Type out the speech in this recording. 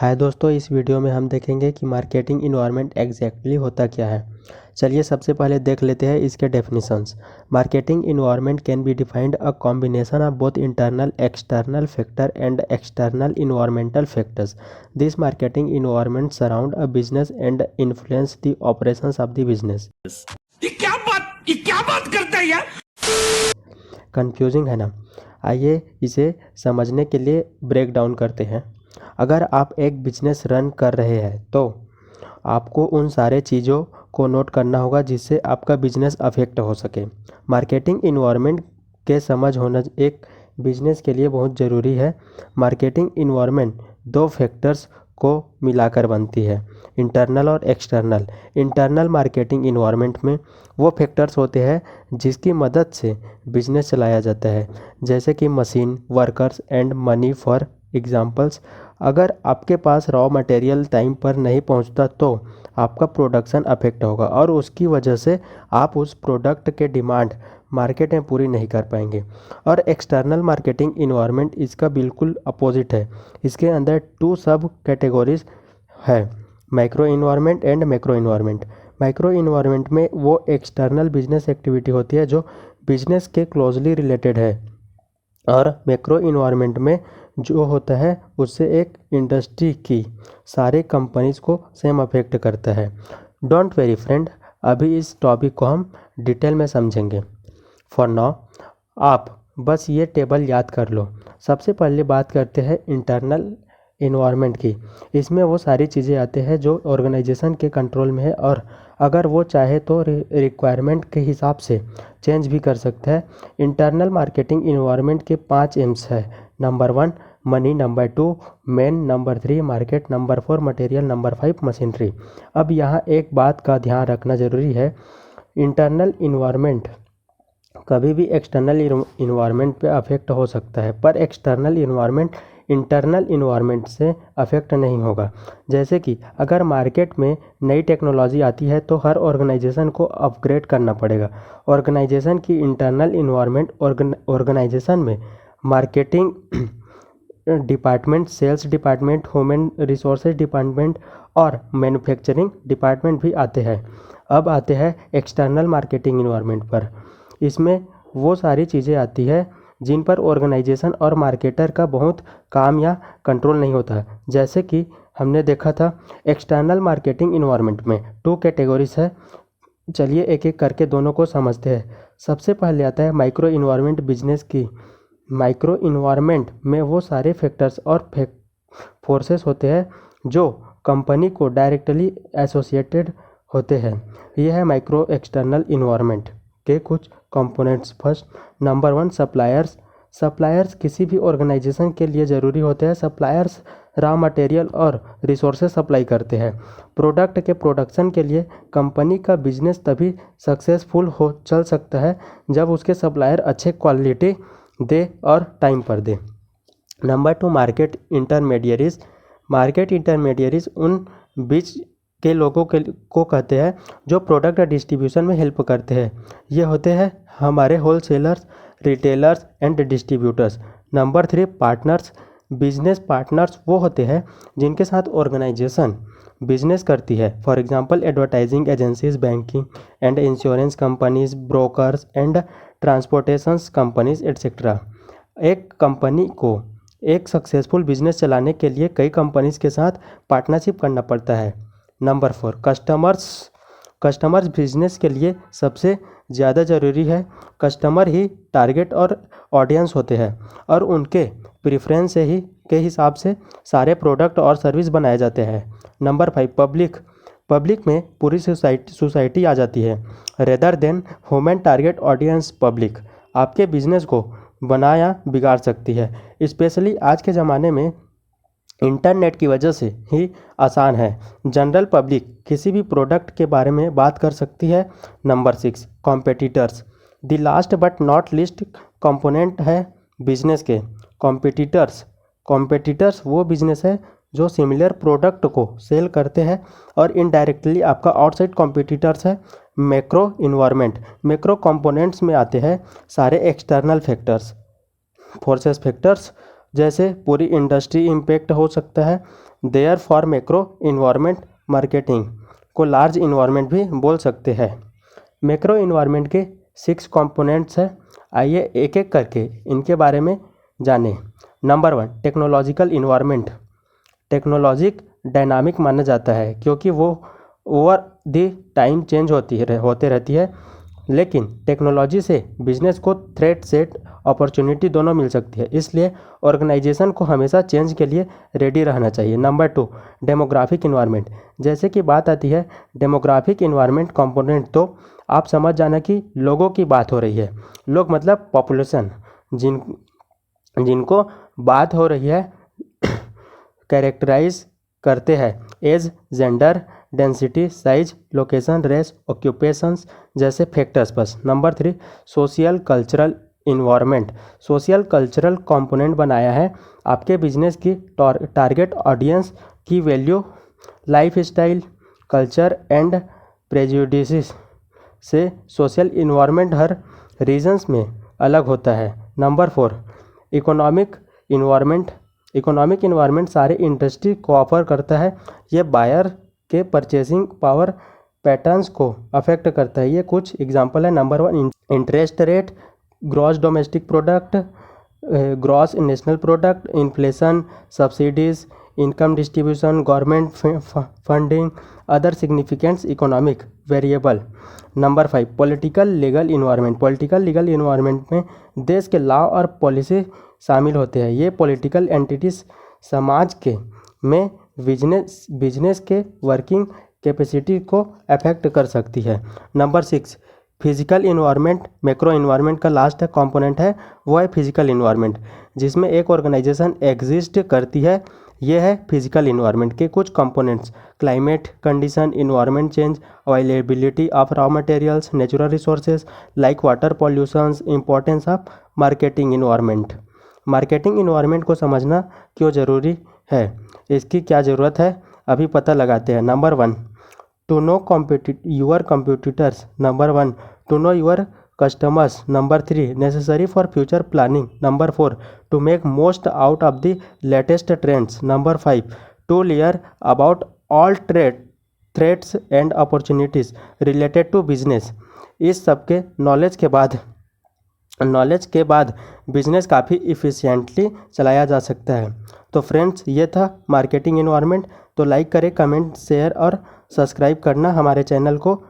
हाय दोस्तों, इस वीडियो में हम देखेंगे कि मार्केटिंग इन्वायरमेंट एग्जैक्टली होता क्या है। चलिए सबसे पहले देख लेते हैं इसके definitions. Marketing environment can be defined a combination of both internal external factor and external environmental factors. This marketing environment surround a business and influence the operations of the business. ये क्या बात करता है यार। कंफ्यूजिंग है ना? आइए इसे समझने के लिए ब्रेक डाउन करते हैं। अगर आप एक बिजनेस रन कर रहे हैं तो आपको उन सारे चीज़ों को नोट करना होगा जिससे आपका बिजनेस अफेक्ट हो सके। मार्केटिंग इन्वायरमेंट के समझ होना एक बिजनेस के लिए बहुत ज़रूरी है। मार्केटिंग इन्वायरमेंट दो फैक्टर्स को मिलाकर बनती है, इंटरनल और एक्सटर्नल। इंटरनल मार्केटिंग इन्वायरमेंट में वो फैक्टर्स होते हैं जिसकी मदद से बिजनेस चलाया जाता है, जैसे कि machine, workers and money. For examples, अगर आपके पास रॉ मटेरियल टाइम पर नहीं पहुंचता तो आपका प्रोडक्शन अफेक्ट होगा और उसकी वजह से आप उस प्रोडक्ट के डिमांड मार्केट में पूरी नहीं कर पाएंगे। और एक्सटर्नल मार्केटिंग इन्वायरमेंट इसका बिल्कुल अपोजिट है। इसके अंदर टू सब कैटेगरीज है, micro environment and macro environment. Micro environment में वो एक्सटर्नल बिजनेस एक्टिविटी होती है जो बिजनेस के क्लोजली रिलेटेड है, और मैक्रो इन्वायरमेंट में जो होता है उससे एक इंडस्ट्री की सारे कंपनीज को सेम अफेक्ट करता है। डोंट वेरी फ्रेंड, अभी इस टॉपिक को हम डिटेल में समझेंगे। फॉर नाउ आप बस ये टेबल याद कर लो। सबसे पहले बात करते हैं इंटरनल इन्वायरमेंट की। इसमें वो सारी चीज़ें आते हैं जो ऑर्गेनाइजेशन के कंट्रोल में है और अगर वो चाहे तो रिक्वायरमेंट के हिसाब से चेंज भी कर सकता है। इंटरनल मार्केटिंग इन्वायरमेंट के 5 एम्स है। Number 1 money, number 2 man, number 3 market, number 4 material, number 5 machinery. अब यहाँ एक बात का ध्यान रखना ज़रूरी है, इंटरनल इन्वायरमेंट कभी भी एक्सटर्नल इन्वायरमेंट पे अफेक्ट हो सकता है, पर एक्सटर्नल इन्वायरमेंट इंटरनल इन्वायरमेंट से अफेक्ट नहीं होगा। जैसे कि अगर मार्केट में नई टेक्नोलॉजी आती है तो हर ऑर्गेनाइजेशन को अपग्रेड करना पड़ेगा। ऑर्गेनाइजेशन की इंटरनल इन्वायरमेंट ऑर्गेनाइजेशन में marketing department, sales department, human resources department और मैन्युफैक्चरिंग डिपार्टमेंट भी आते हैं। अब आते हैं एक्सटर्नल मार्केटिंग इन्वायरमेंट पर। इसमें वो सारी चीज़ें आती है जिन पर ऑर्गेनाइजेशन और मार्केटर का बहुत काम या कंट्रोल नहीं होता है। जैसे कि हमने देखा था एक्सटर्नल मार्केटिंग इन्वायरमेंट में 2 कैटेगरीज है। चलिए एक एक करके दोनों को समझते हैं। सबसे पहले आता है माइक्रो इन्वायरमेंट बिजनेस की। माइक्रो इन्वायरमेंट में वो सारे फैक्टर्स और फोर्सेस होते हैं जो कंपनी को डायरेक्टली एसोसिएटेड होते हैं। यह है माइक्रो एक्सटर्नल इन्वायरमेंट के कुछ components. First, number 1 suppliers. Suppliers किसी भी ऑर्गेनाइजेशन के लिए ज़रूरी होते हैं। सप्लायर्स रॉ मटेरियल और रिसोर्सेज सप्लाई करते हैं। प्रोडक्ट के प्रोडक्शन के लिए कंपनी का बिजनेस तभी सक्सेसफुल हो चल सकता है जब उसके सप्लायर अच्छे क्वालिटी दे और टाइम पर दे। Number 2 market intermediaries. Market intermediaries उन बीच के लोगों को कहते हैं जो प्रोडक्ट डिस्ट्रीब्यूशन में हेल्प करते हैं। ये होते हैं हमारे wholesalers, retailers and distributors. Number 3 partners. Business partners वो होते हैं जिनके साथ ऑर्गेनाइजेशन बिजनेस करती है। For example advertising agencies, banking and insurance companies, brokers and transportation companies etcetera. एक कंपनी को एक सक्सेसफुल बिजनेस चलाने के लिए कई कंपनीज के साथ पार्टनरशिप करना पड़ता है। Number 4 customers. कस्टमर्स बिजनेस के लिए सबसे ज़्यादा ज़रूरी है। कस्टमर ही टारगेट और ऑडियंस होते हैं और उनके प्रेफरेंस से ही के हिसाब से सारे प्रोडक्ट और सर्विस बनाए जाते हैं। Number 5 public. पब्लिक में पूरी सोसाइटी आ जाती है। Rather than human target audience, public आपके बिजनेस को बनाया बिगाड़ सकती है। स्पेशली आज के ज़माने में इंटरनेट की वजह से ही आसान है। जनरल पब्लिक किसी भी प्रोडक्ट के बारे में बात कर सकती है। Number 6 competitors. The last but not least component है बिजनेस के, कॉम्पिटिटर्स। कॉम्पिटिटर्स वो बिजनेस है जो सिमिलर प्रोडक्ट को सेल करते हैं और इनडायरेक्टली आपका आउटसाइड कॉम्पिटिटर्स है। Macro environment. मैक्रो कंपोनेंट्स में आते हैं सारे एक्सटर्नल फैक्टर्स, फोर्सेस फैक्टर्स, जैसे पूरी इंडस्ट्री इम्पेक्ट हो सकता है, therefore macro environment marketing को लार्ज इन्वायरमेंट भी बोल सकते हैं। मैक्रो इन्वायरमेंट के 6 कंपोनेंट्स हैं। आइए एक एक करके इनके बारे में जानें। Number 1, technological environment. Technology dynamic माना जाता है क्योंकि वो ओवर द टाइम चेंज होते रहती है, लेकिन टेक्नोलॉजी से बिजनेस को थ्रेट सेट अपॉर्चुनिटी दोनों मिल सकती है, इसलिए ऑर्गेनाइजेशन को हमेशा चेंज के लिए रेडी रहना चाहिए। Number 2, demographic environment. जैसे कि बात आती है डेमोग्राफिक इन्वायरमेंट कंपोनेंट, तो आप समझ जाना कि लोगों की बात हो रही है। लोग मतलब पॉपुलेशन, जिनको बात हो रही है कैरेक्टराइज करते हैं age gender, density, size, location, race, occupations जैसे फैक्टर्स बस। Number 3, social cultural environment. Social cultural component बनाया है आपके बिजनेस की टारगेट ऑडियंस की value, life style, culture and prejudices से सोशल इन्वायरमेंट हर रीजन्स में अलग होता है। Number 4, economic environment. Economic environment सारे इंडस्ट्री को ऑफर करता है। ये बायर के परचेसिंग पावर पैटर्न्स को अफेक्ट करता है। ये कुछ एग्जांपल है। Number 1, interest rate, gross domestic product, gross national product, inflation, subsidies, income distribution, government funding, other significant economic variable. Number 5, political legal environment. Political legal environment में देश के law और पॉलिसी शामिल होते हैं। ये पॉलिटिकल एंटिटीज समाज के में बिजनेस के वर्किंग कैपेसिटी को अफेक्ट कर सकती है। Number 6, physical environment. Macro environment का लास्ट कंपोनेंट है वो है फिजिकल इन्वायरमेंट, जिसमें एक ऑर्गेनाइजेशन एग्जिस्ट करती है। ये है फिजिकल इन्वायरमेंट के कुछ components: climate condition, environment change, availability of raw materials, natural resources like water pollutions, importance of marketing environment. Marketing environment को समझना क्यों ज़रूरी है, इसकी क्या ज़रूरत है, अभी पता लगाते हैं। Number 1, to know your competitors. Number 1, to know your customers. Number 3, necessary for future planning. Number 4, to make most out of the latest trends. Number 5, to learn about all threats and opportunities related to business. इस सब के knowledge के बाद business काफ़ी efficiently चलाया जा सकता है। तो फ्रेंड्स, ये था मार्केटिंग इन्वायरमेंट। तो लाइक करें, कमेंट, शेयर और सब्सक्राइब करना हमारे चैनल को।